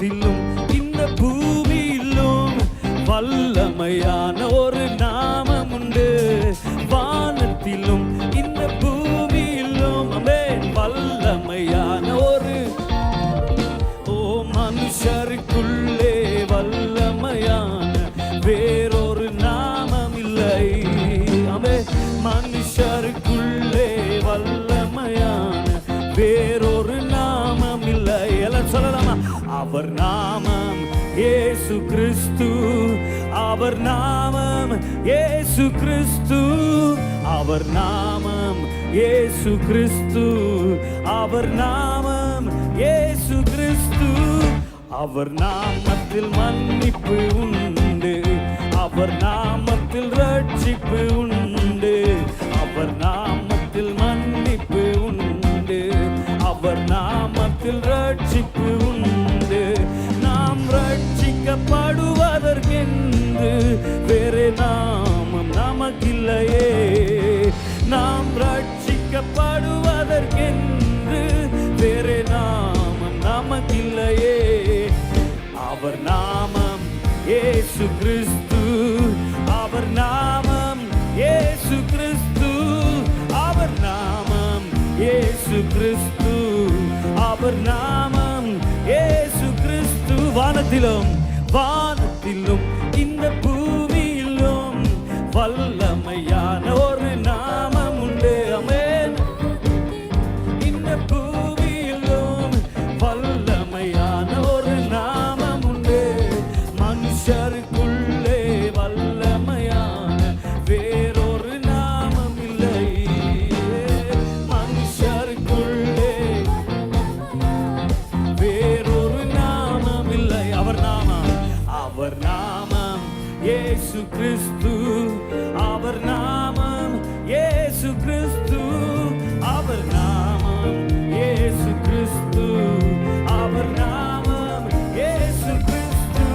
வானத்திலும் இந்த பூமியிலும் வல்லமையான ஒரு நாமம் உண்டு. வானத்திலும் இந்த பூமியிலும் வல்லமையான ஒரு மனுஷருக்குள்ளே வல்லமையான வேறொரு நாமம் இல்லை. மனுஷருக்குள்ளே வல்லமையான வேறொரு நாமம் இல்லை. எல்லாம் சொல்லலாமா? அவர் நாமம் இயேசு கிறிஸ்து, அவர் நாமம் இயேசு கிறிஸ்து, அவர் நாமம் இயேசு கிறிஸ்து, அவர் நாமம் இயேசு கிறிஸ்து. அவர் நாமத்தில் மன்னிப்பு உண்டு, அவர் நாமத்தில் ரட்சிப்பு உண்டு, அவர் நாமத்தில் மன்னிப்பு உண்டு, அவர் நாமத்தில் ரட்சிப்பு உண்டு. நாம் ரட்சிக்கப்படுவதற்கென்று வேறு நாமம் நமக்கில்லையே. நாம் ரட்சிக்கப்படுவதற்கென்று வேறு நாமம் நமக்கில்லையே. அவர் நாமம் இயேசு கிறிஸ்து, அவர் நாமம் இயேசு கிறிஸ்து, அவர் நாமம் இயேசு கிறிஸ்து, அவர் நாமம் இயேசு கிறிஸ்து. வானத்திலும் வானத்திலும் இந்த பூமியிலும் வல்லமையான ஒரு நாமம் உண்டு. ஆமென். இந்த பூமியிலும் வல்லமையான ஒரு நாமம் உண்டு. மனுஷருக்குள்ளே வல்லமையான வேறொரு நாமம் இல்லை. மனுஷருக்குள்ளே வேறொரு நாமம் இல்லை. அவர் நாமம், அவர் நாமம் இயேசு கிறிஸ்து, அவர் நாமம் இயேசு கிறிஸ்து, அவர் நாமம் இயேசு கிறிஸ்து, அவர் நாமம் இயேசு கிறிஸ்து.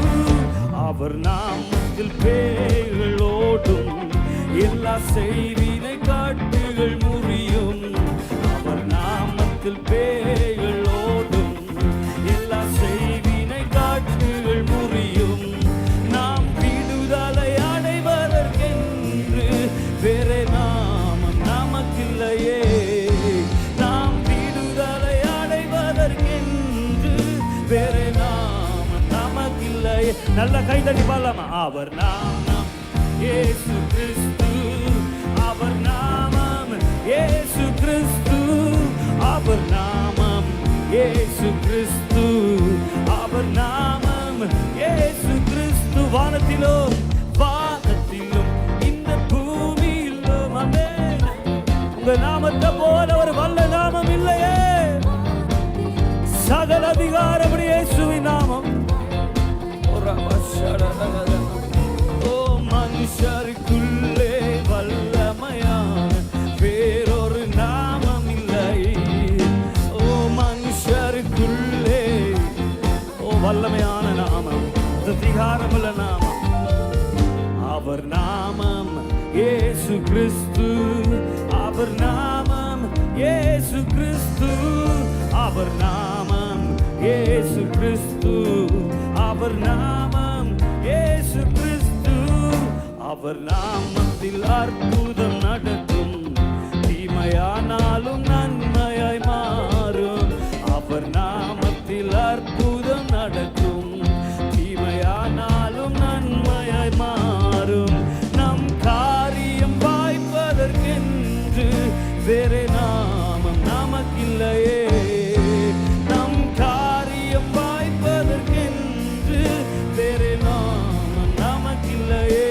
அவர் நாமத்தில் பேய்கள் ஓடும், எல்லா செய்வினை காட்டுகள் முறியும். அவர் நாமத்தில் பேய்கள் ஓடும், எல்லா செய்வினை காட்டுகள் முறியும். நாம் விடுதலை அடைவதற்கென்று வேறு நாமம் நமக்கில்லையே. நாம் விடுதலை அடைவதற்கென்று வேறு நாமம் நமக்கில்லையே. நல்ல கைதட்டி பாடலாமா? அவர் நாமம் இயேசு கிறிஸ்து, அவர் நாமம் இயேசு கிறிஸ்து, அவர் நாமம் இயேசு கிறிஸ்து, அவர் நாமம் இயேசு கிறிஸ்து. வானத்திலும் வானத்திலும் இந்த பூமியிலும் ஆமென். உங்க நாமத்தை போல ஒரு வல்ல நாமம் இல்லையே. சகல அதிகாரம் இயேசுவின் நாமம். ஓ மனுஷருக்குள்ளே வல்லமையான வேறொரு நாமம் இல்லை. ஓ மனுஷருக்குள்ளே வல்லமையான நாமம், அதிகாரமுள்ள நாமம். அவர் நாமம் இயேசு கிறிஸ்து, அவர் நாமம் இயேசு கிறிஸ்து, அவர் நாமம் இயேசு கிறிஸ்து, அவர் நாமம் இயேசு கிறிஸ்து. அவர் நாமத்தில் அற்புதம் நடக்கும், தீமையானாலும் நன்மையாய் மாறும். அவர் நாமத்தில் அற்புதம் நடக்கும், தீமையானாலும் நன்மையாய் மாறும். நம் காரியம் வாய்ப்பதற்கென்று வேறு நாமம் நமக்கில்லையே. நம் காரியம் வாய்ப்பதற்கென்று வேறு நாமம் நமக்கில்லையே.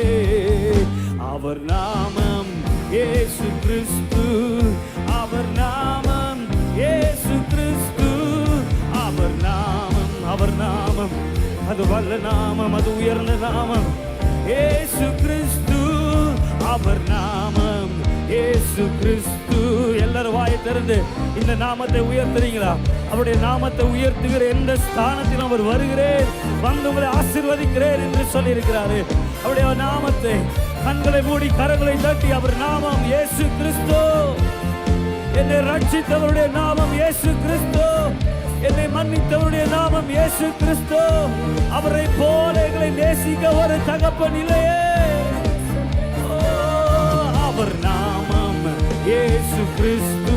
அவர் நாமம் இயேசு கிறிஸ்து, அவர் நாமம் இயேசு கிறிஸ்து, அவர் நாமம், அவர் நாமம் அது வல்ல நாமம், அது உயர்ந்த நாமம் இயேசு கிறிஸ்து, அவர் நாமம் இயேசு கிறிஸ்து. எல்லாரும் வாயை திறந்து இந்த நாமத்தை உயர்த்துறீங்களா? அவருடைய நாமத்தை உயர்த்துகிற எந்த ஸ்தானத்தில் அவர் வருகிறேன், வந்து உங்களை ஆசீர்வதிக்கிறேன் என்று சொல்லி இருக்கிறாரு. அவருடைய நாமத்தை கண்களை மூடி கரங்களை தட்டி, அவர் நாமம் இயேசு கிறிஸ்து. என்னை ரட்சித்தவருடைய நாமம் இயேசு கிறிஸ்து. என்னை மன்னித்தவருடைய நாமம் இயேசு கிறிஸ்து. அவரை போல எங்களை நேசிக்க ஒரு தகப்பன் இல்லையே. அவர் நாமம் இயேசு கிறிஸ்து.